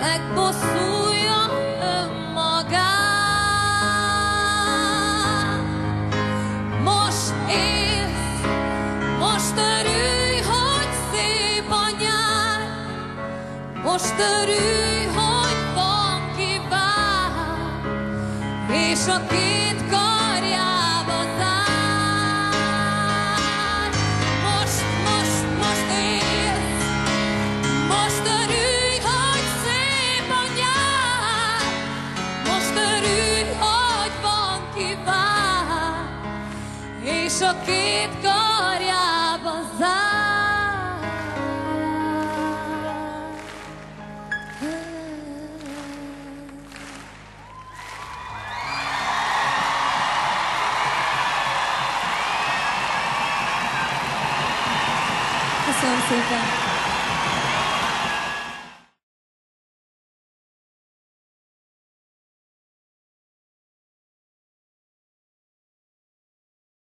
megbosszulja önmagát. Most élsz, most örülj, hogy szép a nyár, most örülj, hogy van ki vár, és a két karjába zár. Most élsz, most örülj, hogy szép a nyár, most örülj, hogy van ki vár, és a két karjába zár. Köszönöm szépen!